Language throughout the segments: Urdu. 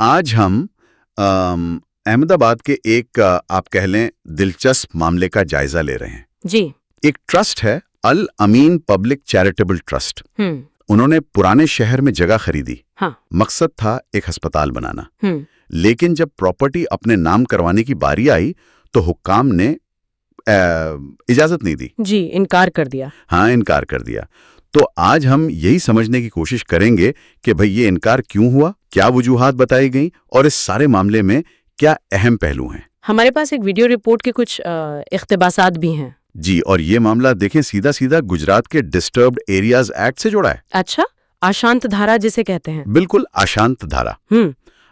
آج ہم احمد آباد کے ایک آپ کہہ لیں دلچسپ معاملے کا جائزہ لے رہے ہیں۔ جی۔ ایک ٹرسٹ ہے الامین پبلک چیریٹیبل ٹرسٹ۔ انہوں نے پرانے شہر میں جگہ خریدی۔ ہاں۔ مقصد تھا ایک ہسپتال بنانا۔ لیکن جب پراپرٹی اپنے نام کروانے کی باری آئی تو حکام نے اجازت نہیں دی۔ جی، انکار کر دیا۔ ہاں، انکار کر دیا۔ تو آج ہم یہی سمجھنے کی کوشش کریں گے کہ بھئی یہ انکار کیوں ہوا، کیا وجوہات بتائی گئیں اور اس سارے معاملے میں کیا اہم پہلو ہیں۔ ہمارے پاس ایک ویڈیو رپورٹ کے کچھ اقتباسات بھی ہیں۔ جی، اور یہ معاملہ دیکھیں سیدھا سیدھا گجرات کے ڈسٹربڈ ایریاز ایکٹ سے جڑا ہے۔ اچھا، آشانت دھارا جسے کہتے ہیں۔ بالکل، آشانت دھارا۔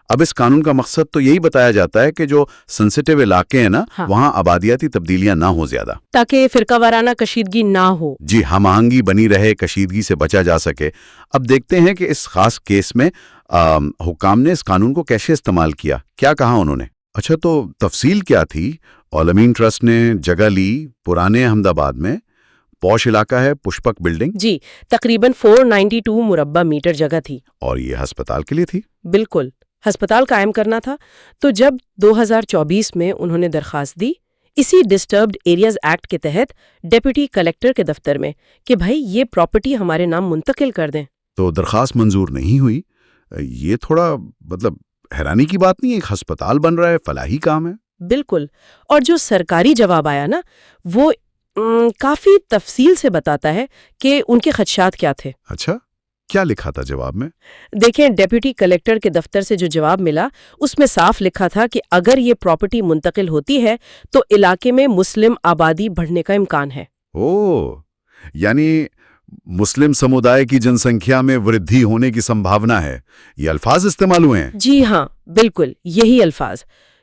اب اس قانون کا مقصد تو یہی بتایا جاتا ہے کہ جو سنسیٹیو علاقے ہیں نا، وہاں آبادیاتی تبدیلیاں نہ ہو زیادہ، تاکہ فرقہ وارانہ کشیدگی نہ ہو۔ جی، ہم آہنگی بنی رہے، کشیدگی سے بچا جا سکے۔ اب دیکھتے ہیں کہ اس خاص کیس میں حکام نے اس قانون کو کیسے استعمال کیا، کیا کہا انہوں نے۔ اچھا، تو تفصیل کیا تھی؟ الامین ٹرسٹ نے جگہ لی پرانے احمد آباد میں، پوش علاقہ ہے، پشپک بلڈنگ۔ جی، تقریباً 492 مربع میٹر جگہ تھی۔ اور یہ ہسپتال کے لیے تھی؟ بالکل، ہسپتال قائم کرنا تھا۔ تو جب 2024 میں انہوں نے درخواست دی اسی ڈسٹربڈ ایریاز ایکٹ کے تحت ڈیپٹی کلیکٹر کے دفتر میں کہ بھائی یہ پراپرٹی ہمارے نام منتقل کر دیں، تو درخواست منظور نہیں ہوئی۔ یہ تھوڑا حیرانی کی بات نہیں ہے، ایک ہسپتال بن رہا ہے، فلاحی کام ہے۔ بالکل، اور جو سرکاری جواب آیا نا وہ کافی تفصیل سے بتاتا ہے کہ ان کے خدشات کیا تھے۔ اچھا، کیا لکھا تھا جواب میں؟ دیکھیں، ڈیپٹی کلیکٹر کے دفتر سے جو جواب ملا اس میں صاف لکھا تھا کہ اگر یہ پراپرٹی منتقل ہوتی ہے تو علاقے میں مسلم آبادی بڑھنے کا امکان ہے۔ یعنی مسلم سمودائے کی جن سنکھیا میں وردھی ہونے کی سمبھاونا ہے، یہ الفاظ استعمال ہوئے ہیں۔ جی ہاں، بالکل یہی الفاظ۔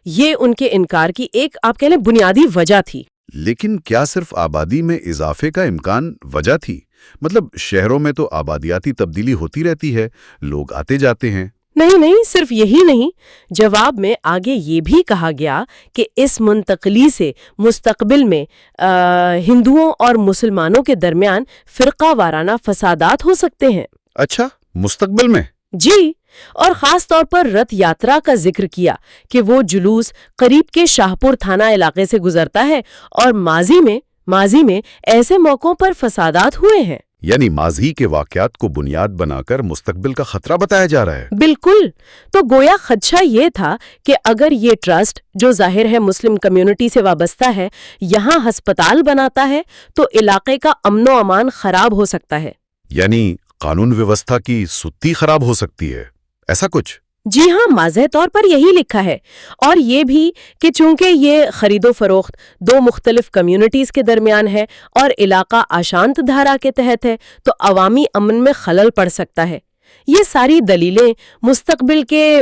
یہ ان کے انکار کی ایک آپ کہہ لیں بنیادی وجہ تھی۔ لیکن کیا صرف آبادی میں اضافے کا امکان وجہ تھی؟ شہروں میں تو آبادیاتی تبدیلی ہوتی رہتی ہے، لوگ آتے جاتے ہیں۔ نہیں، صرف یہی نہیں، جواب میں آگے یہ بھی کہا گیا کہ اس منتقلی سے مستقبل میں ہندوؤں اور مسلمانوں کے درمیان فرقہ وارانہ فسادات ہو سکتے ہیں۔ اچھا، مستقبل میں؟ جی، اور خاص طور پر رتھ یاترا کا ذکر کیا کہ وہ جلوس قریب کے شاہپور تھانہ علاقے سے گزرتا ہے اور ماضی میں ایسے موقعوں پر فسادات ہوئے ہیں۔ یعنی ماضی کے واقعات کو بنیاد بنا کر مستقبل کا خطرہ بتایا جا رہا ہے۔ بالکل، تو گویا خدشہ یہ تھا کہ اگر یہ ٹرسٹ جو ظاہر ہے مسلم کمیونٹی سے وابستہ ہے یہاں ہسپتال بناتا ہے تو علاقے کا امن و امان خراب ہو سکتا ہے۔ یعنی قانون ویوستھا کی ستی خراب ہو سکتی ہے، ایسا کچھ؟ جی ہاں، واضح طور پر یہی لکھا ہے، اور یہ بھی کہ چونکہ یہ خرید و فروخت دو مختلف کمیونٹیز کے درمیان ہے اور علاقہ آشانت دھارا کے تحت ہے تو عوامی امن میں خلل پڑ سکتا ہے۔ یہ ساری دلیلیں مستقبل کے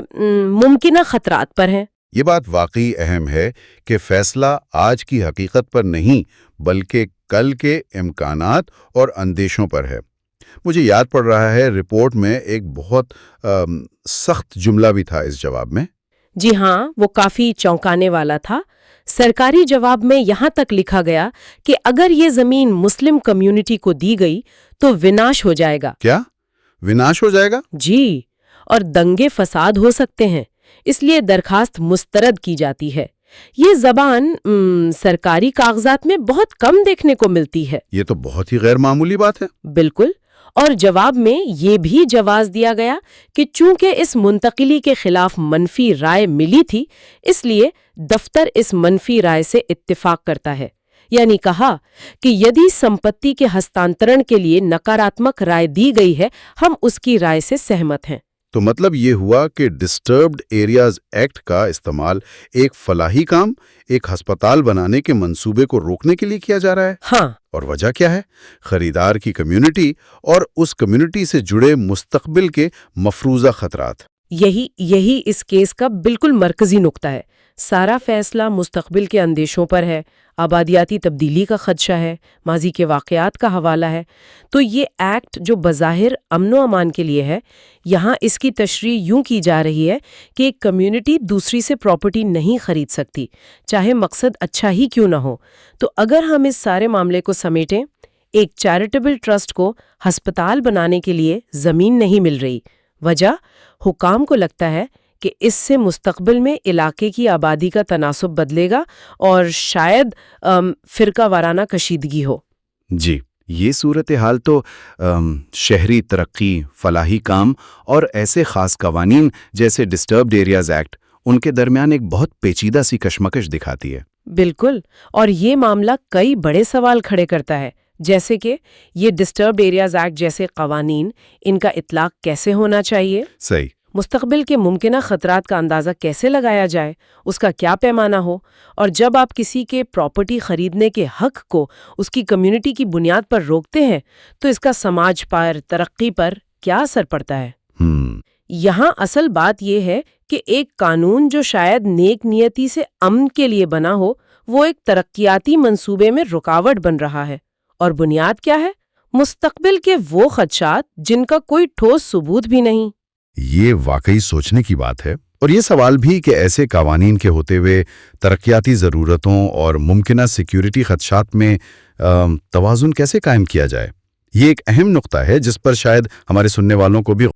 ممکنہ خطرات پر ہیں۔ یہ بات واقعی اہم ہے کہ فیصلہ آج کی حقیقت پر نہیں بلکہ کل کے امکانات اور اندیشوں پر ہے۔ مجھے یاد پڑ رہا ہے رپورٹ میں ایک بہت سخت جملہ بھی تھا اس جواب میں۔ جی ہاں، وہ کافی چونکانے والا تھا۔ سرکاری جواب میں یہاں تک لکھا گیا کہ اگر یہ زمین مسلم کمیونٹی کو دی گئی تو وناش ہو جائے گا۔ کیا وناش ہو جائے گا؟ جی، اور دنگے فساد ہو سکتے ہیں، اس لیے درخواست مسترد کی جاتی ہے۔ یہ زبان سرکاری کاغذات میں بہت کم دیکھنے کو ملتی ہے۔ یہ تو بہت ہی غیر معمولی بات ہے۔ بالکل، اور جواب میں یہ بھی جواز دیا گیا کہ چونکہ اس منتقلی کے خلاف منفی رائے ملی تھی اس لیے دفتر اس منفی رائے سے اتفاق کرتا ہے، یعنی کہا کہ یدی سمپتی کے ہستانترن کے لیے نکاراتمک رائے دی گئی ہے ہم اس کی رائے سے سہمت ہیں۔ تو مطلب یہ ہوا کہ ڈسٹربڈ ایریاز ایکٹ کا استعمال ایک فلاحی کام، ایک ہسپتال بنانے کے منصوبے کو روکنے کے لیے کیا جا رہا ہے۔ ہاں، اور وجہ کیا ہے؟ خریدار کی کمیونٹی اور اس کمیونٹی سے جڑے مستقبل کے مفروضہ خطرات۔ یہی اس کیس کا بالکل مرکزی نقطہ ہے۔ سارا فیصلہ مستقبل کے اندیشوں پر ہے، آبادیاتی تبدیلی کا خدشہ ہے، ماضی کے واقعات کا حوالہ ہے۔ تو یہ ایکٹ جو بظاہر امن و امان کے لیے ہے، یہاں اس کی تشریح یوں کی جا رہی ہے کہ ایک کمیونٹی دوسری سے پراپرٹی نہیں خرید سکتی، چاہے مقصد اچھا ہی کیوں نہ ہو۔ تو اگر ہم اس سارے معاملے کو سمیٹیں، ایک چیریٹیبل ٹرسٹ کو ہسپتال بنانے کے لیے زمین نہیں مل رہی۔ وجہ، حکام کو لگتا ہے کہ اس سے مستقبل میں علاقے کی آبادی کا تناسب بدلے گا اور شاید فرقہ وارانہ کشیدگی ہو۔ جی، یہ صورتحال تو شہری ترقی، فلاحی کام اور ایسے خاص قوانین جیسے ڈسٹربڈ ایریاز ایکٹ ان کے درمیان ایک بہت پیچیدہ سی کشمکش دکھاتی ہے۔ بالکل، اور یہ معاملہ کئی بڑے سوال کھڑے کرتا ہے، جیسے کہ یہ ڈسٹربڈ ایریاز ایکٹ جیسے قوانین، ان کا اطلاق کیسے ہونا چاہیے؟ صحیح۔ مستقبل کے ممکنہ خطرات کا اندازہ کیسے لگایا جائے، اس کا کیا پیمانہ ہو، اور جب آپ کسی کے پراپرٹی خریدنے کے حق کو اس کی کمیونٹی کی بنیاد پر روکتے ہیں تو اس کا سماج پر، ترقی پر کیا اثر پڑتا ہے؟ یہاں اصل بات یہ ہے کہ ایک قانون جو شاید نیک نیتی سے امن کے لیے بنا ہو، وہ ایک ترقیاتی منصوبے میں رکاوٹ بن رہا ہے، اور بنیاد کیا ہے؟ مستقبل کے وہ خدشات جن کا کوئی ٹھوس ثبوت بھی نہیں۔ یہ واقعی سوچنے کی بات ہے، اور یہ سوال بھی کہ ایسے قوانین کے ہوتے ہوئے ترقیاتی ضرورتوں اور ممکنہ سیکیورٹی خدشات میں توازن کیسے قائم کیا جائے۔ یہ ایک اہم نقطہ ہے جس پر شاید ہمارے سننے والوں کو بھی